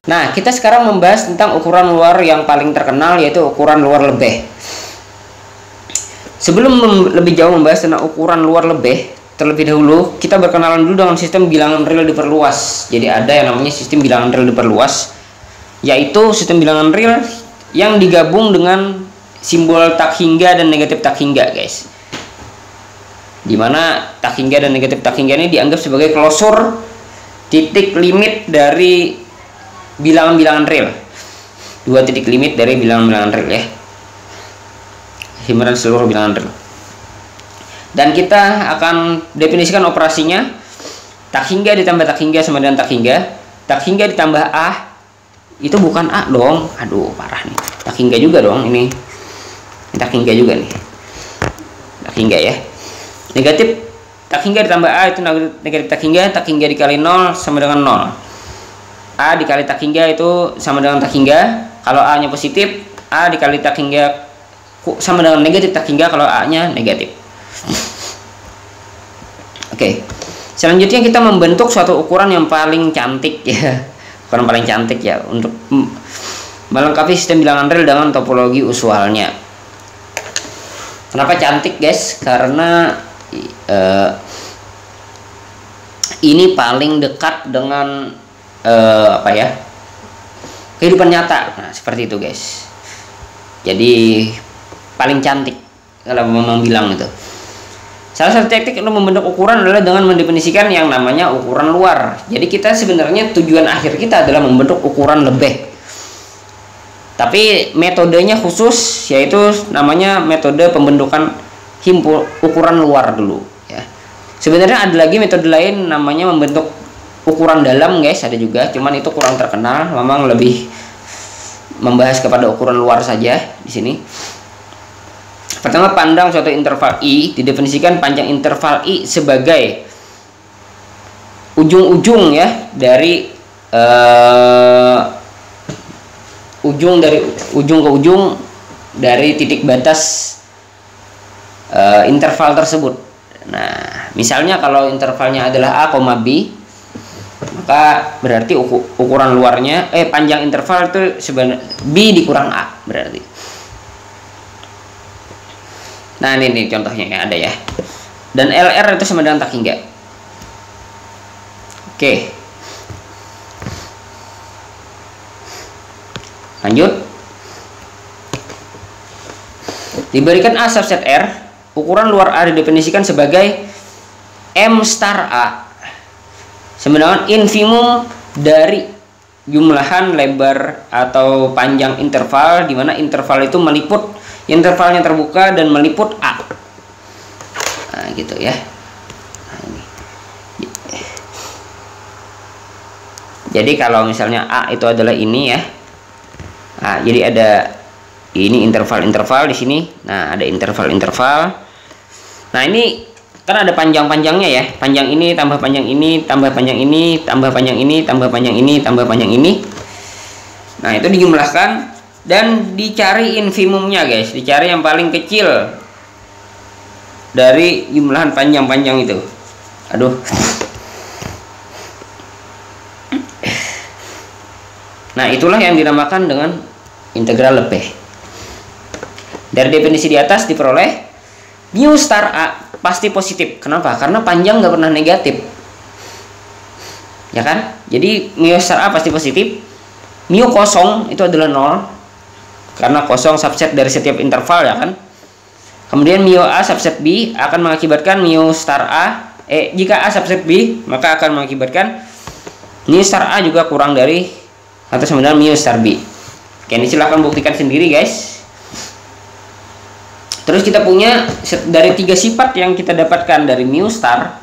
Nah, kita sekarang membahas tentang ukuran luar yang paling terkenal, yaitu ukuran luar lebeh. Sebelum lebih jauh membahas tentang ukuran luar lebeh, terlebih dahulu kita berkenalan dulu dengan sistem bilangan real diperluas. Jadi ada yang namanya sistem bilangan real diperluas, yaitu sistem bilangan real yang digabung dengan simbol tak hingga dan negatif tak hingga, guys. Dimana tak hingga dan negatif tak hingga ini dianggap sebagai klosur titik limit dari bilangan-bilangan real, dua titik limit dari bilangan-bilangan real ya, himpunan seluruh bilangan real. Dan kita akan definisikan operasinya. Tak hingga ditambah tak hingga sama dengan tak hingga ditambah a, itu bukan a dong, aduh parah nih, tak hingga juga dong, ini tak hingga juga nih, tak hingga ya. Negatif tak hingga ditambah a itu negatif tak hingga dikali 0 sama dengan 0. A dikali tak hingga itu sama dengan tak hingga kalau A nya positif, A dikali tak hingga sama dengan negatif tak hingga kalau A nya negatif. Oke. Selanjutnya kita membentuk suatu ukuran yang paling cantik ya. Ukuran paling cantik ya untuk melengkapi sistem bilangan real dengan topologi usualnya. Kenapa cantik, guys? Karena ini paling dekat dengan kehidupan nyata. Nah, seperti itu, guys. Jadi paling cantik kalau memang bilang itu. Salah satu teknik untuk membentuk ukuran adalah dengan mendefinisikan yang namanya ukuran luar. Jadi kita sebenarnya tujuan akhir kita adalah membentuk ukuran lebeh. Tapi metodenya khusus, yaitu namanya metode pembentukan ukuran luar dulu ya. Sebenarnya ada lagi metode lain namanya membentuk ukuran dalam, guys, ada juga, cuman itu kurang terkenal, memang lebih membahas kepada ukuran luar saja di sini. Pertama, pandang suatu interval I, didefinisikan panjang interval I sebagai ujung-ujung ya dari ujung ke ujung dari titik batas interval tersebut. Nah, misalnya kalau intervalnya adalah A, B, maka berarti ukuran luarnya panjang interval itu sebenarnya B dikurang A berarti. Nah, ini contohnya ya, ada ya. Dan LR itu sama dengan tak hingga. Oke. Lanjut. Diberikan A subset R, ukuran luar A didefinisikan sebagai M star A sama dengan infimum dari jumlahan lebar atau panjang interval, di mana interval itu meliput intervalnya terbuka dan meliput A. Nah, gitu ya. Nah, ini. Jadi kalau misalnya A itu adalah ini ya. Nah, jadi ada ini interval-interval di sini. Nah, ada interval-interval. Nah, ini kan ada panjang-panjangnya ya, panjang ini tambah panjang ini tambah panjang ini tambah panjang ini tambah panjang ini tambah panjang ini. Nah, itu dijumlahkan dan dicari infimumnya, guys, dicari yang paling kecil dari jumlahan panjang-panjang itu. Aduh, nah itulah yang dinamakan dengan integral lebeh. Dari definisi di atas diperoleh mu star A pasti positif. Kenapa? Karena panjang nggak pernah negatif, ya kan? Jadi mu star A pasti positif. Mu kosong itu adalah 0 karena kosong subset dari setiap interval, ya kan? Kemudian mu A subset B akan mengakibatkan mu star A jika A subset B, maka akan mengakibatkan mu star A juga kurang dari atau sama dengan mu star B. Oke, ini silahkan buktikan sendiri, guys. Terus kita punya dari 3 sifat yang kita dapatkan dari mu star,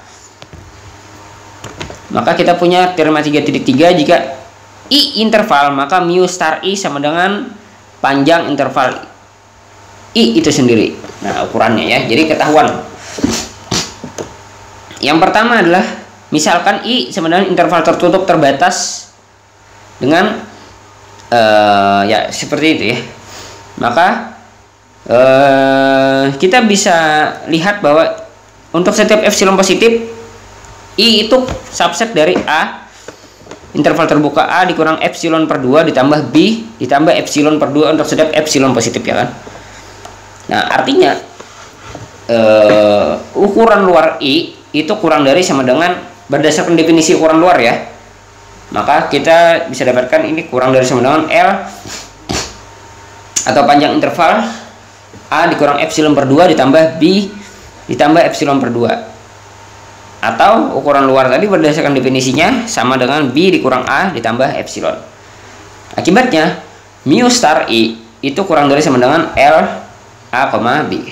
maka kita punya teorema 3.3 jika I interval, maka mu star I sama dengan panjang interval I itu sendiri. Nah, ukurannya ya, jadi ketahuan. Yang pertama adalah misalkan I sama dengan interval tertutup terbatas dengan ya seperti itu ya, maka kita bisa lihat bahwa untuk setiap epsilon positif I itu subset dari A interval terbuka A dikurang epsilon per 2 ditambah B ditambah epsilon per 2 untuk setiap epsilon positif, ya kan. Nah, artinya ukuran luar I itu kurang dari sama dengan, berdasarkan definisi ukuran luar ya, maka kita bisa dapatkan ini kurang dari sama dengan L atau panjang interval A dikurang epsilon per 2 ditambah B ditambah epsilon per 2, atau ukuran luar tadi berdasarkan definisinya sama dengan B dikurang A ditambah epsilon. Akibatnya mu star I itu kurang dari sama dengan L A, B.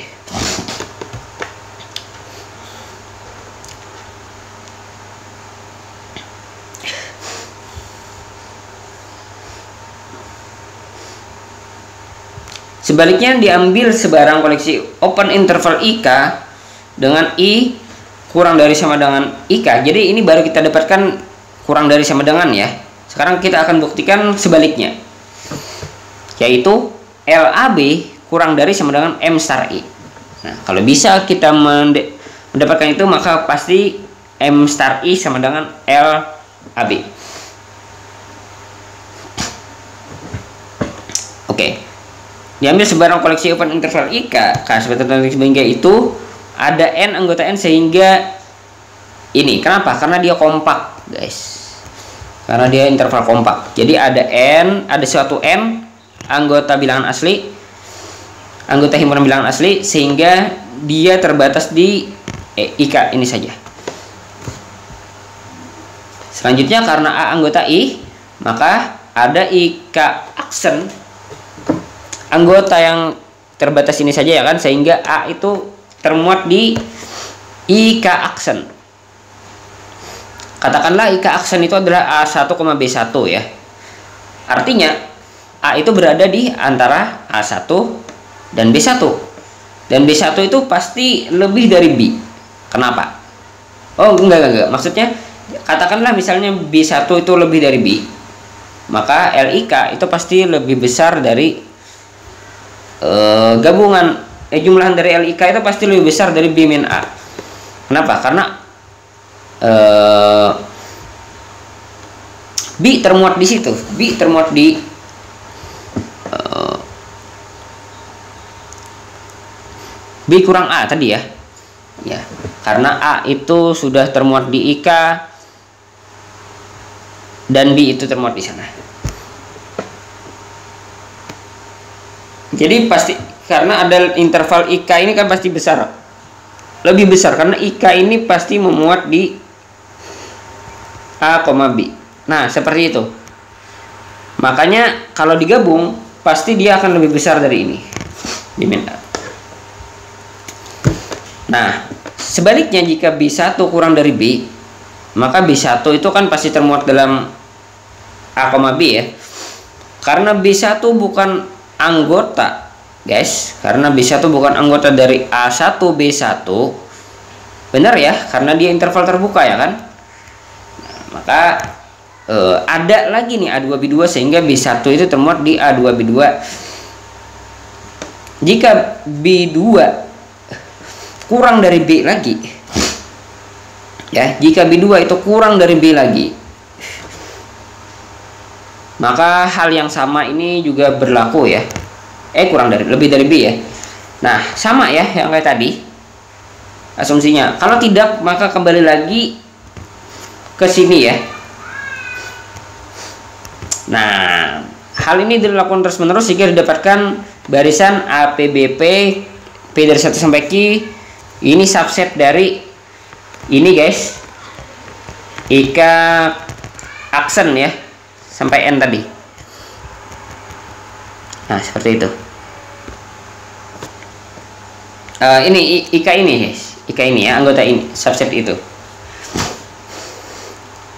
Sebaliknya, diambil sebarang koleksi open interval IK dengan I kurang dari sama dengan IK. Jadi ini baru kita dapatkan kurang dari sama dengan ya. Sekarang kita akan buktikan sebaliknya, yaitu LAB kurang dari sama dengan M star I. Nah, kalau bisa kita mendapatkan itu, maka pasti M star I sama dengan LAB. Oke. Diambil sebarang koleksi open interval IK, sehingga itu ada N anggota N sehingga ini. Kenapa? Karena dia kompak, guys. Karena dia interval kompak. Jadi ada N, ada suatu N anggota bilangan asli, anggota himpunan bilangan asli, sehingga dia terbatas di IK ini saja. Selanjutnya, karena A anggota I, maka ada IK aksen anggota yang terbatas ini saja, ya kan, sehingga A itu termuat di IK aksen. Katakanlah IK aksen itu adalah A1, B1 ya. Artinya A itu berada di antara A1 dan B1. Dan B1 itu pasti lebih dari B. Kenapa? Oh, enggak. Maksudnya katakanlah misalnya B1 itu lebih dari B, maka LIK itu pasti lebih besar dari gabungan jumlahan dari LIK itu pasti lebih besar dari B min A. Kenapa? Karena B termuat di situ. B termuat di B kurang A tadi ya. Ya, karena A itu sudah termuat di IK dan B itu termuat di sana. Jadi pasti karena ada interval IK ini kan pasti besar, lebih besar, karena IK ini pasti memuat di A, B. Nah, seperti itu. Makanya kalau digabung pasti dia akan lebih besar dari ini, diminta. Nah, sebaliknya jika B1 kurang dari B, maka B1 itu kan pasti termuat dalam A, B ya. Karena B1 bukan anggota, guys, karena B1 bukan anggota dari A1 B1, benar ya, karena dia interval terbuka ya kan. Nah, maka ada lagi nih A2 B2 sehingga B1 itu termuat di A2 B2. Jika B2 kurang dari B lagi ya, jika B2 itu kurang dari B lagi, maka hal yang sama ini juga berlaku ya. Lebih dari B ya. Nah, sama ya yang kayak tadi asumsinya. Kalau tidak, maka kembali lagi ke sini ya. Nah, hal ini dilakukan terus menerus jika didapatkan barisan APBP P dari 1 sampai Q. Ini subset dari ini, guys, IK aksen ya, sampai N tadi. Nah, seperti itu. Ini IK ini, guys. IK ini ya, anggota ini, subset itu.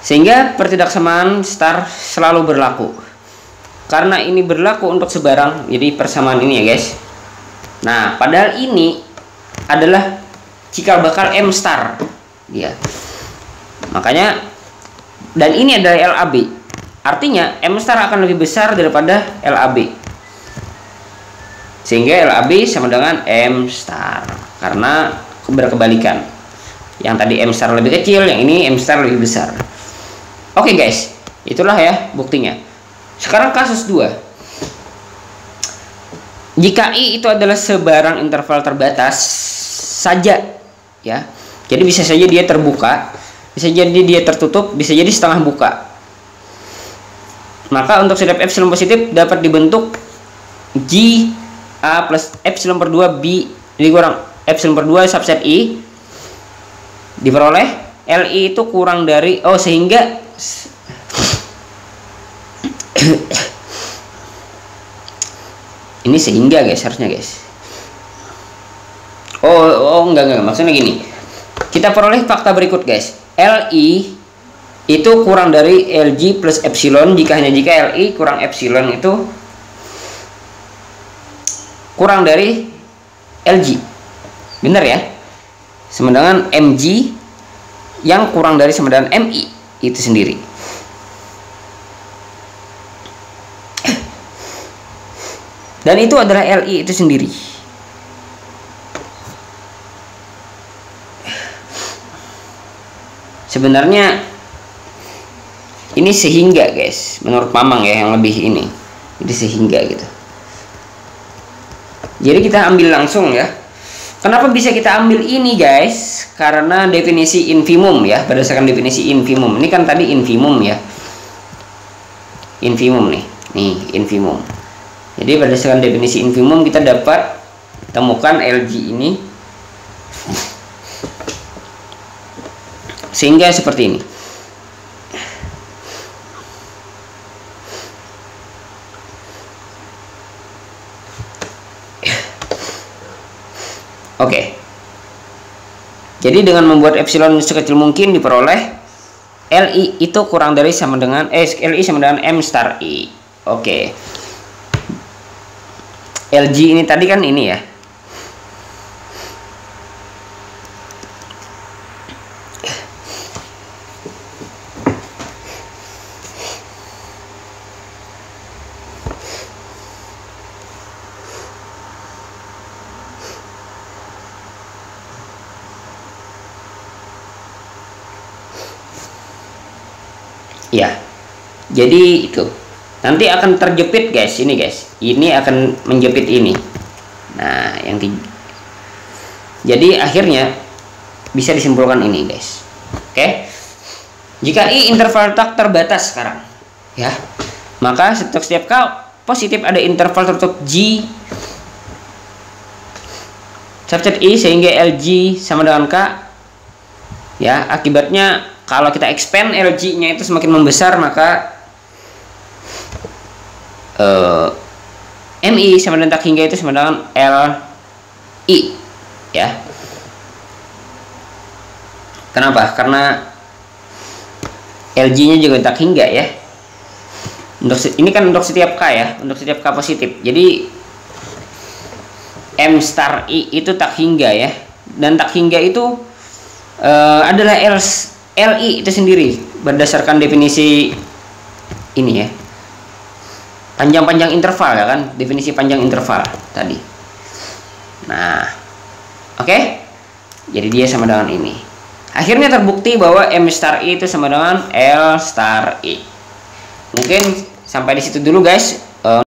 Sehingga pertidaksamaan star selalu berlaku. Karena ini berlaku untuk sebarang, jadi persamaan ini ya, guys. Nah, padahal ini adalah cikal bakal M star. Ya. Makanya, dan ini adalah LAB. Artinya M star akan lebih besar daripada LAB. Sehingga LAB sama dengan M star. Karena berkebalikan. Yang tadi M star lebih kecil, yang ini M star lebih besar. Oke, guys. Itulah ya buktinya. Sekarang kasus 2. Jika I itu adalah sebarang interval terbatas saja, ya. Jadi bisa saja dia terbuka, bisa jadi dia tertutup, bisa jadi setengah buka. Maka untuk setiap epsilon positif dapat dibentuk G A plus epsilon per 2 B dikurang epsilon per 2 subset I, diperoleh Li itu kurang dari sehingga ini sehingga guys, harusnya guys. Enggak, maksudnya gini. Kita peroleh fakta berikut guys. Li itu kurang dari Lg plus epsilon jika Li kurang epsilon itu kurang dari Lg. Benar ya? Sama dengan Mg yang kurang dari sama dengan Mi itu sendiri. Dan itu adalah Li itu sendiri. Sebenarnya ini sehingga guys, menurut Mamang ya yang lebih ini. Jadi sehingga gitu. Jadi kita ambil langsung ya. Kenapa bisa kita ambil ini guys? Karena definisi infimum ya, berdasarkan definisi infimum. Ini kan tadi infimum ya. Infimum nih. Nih, infimum. Jadi berdasarkan definisi infimum kita dapat temukan Lg ini sehingga seperti ini. Oke. Jadi dengan membuat epsilon sekecil mungkin diperoleh Li itu kurang dari sama dengan Li sama dengan M star I. Oke. Lg ini tadi kan ini ya. Ya. Jadi itu. Nanti akan terjepit guys, ini guys. Ini akan menjepit ini. Nah, yang jadi akhirnya bisa disimpulkan ini guys. Oke. Jika I interval tak terbatas sekarang, ya, maka setiap K positif ada interval tertutup G subset I sehingga Lg sama dengan K. Ya, akibatnya kalau kita expand Lg-nya itu semakin membesar, maka Mi sama dengan tak hingga itu sama dengan Li ya. Kenapa? Karena Lg-nya juga tak hingga ya. Ini kan untuk setiap K ya, untuk setiap K positif. Jadi M star I itu tak hingga ya. Dan tak hingga itu adalah Li itu sendiri berdasarkan definisi ini ya. Panjang-panjang interval ya kan, definisi panjang interval tadi. Nah, oke. Jadi dia sama dengan ini. Akhirnya terbukti bahwa M star I itu sama dengan L star I. Mungkin sampai di situ dulu guys.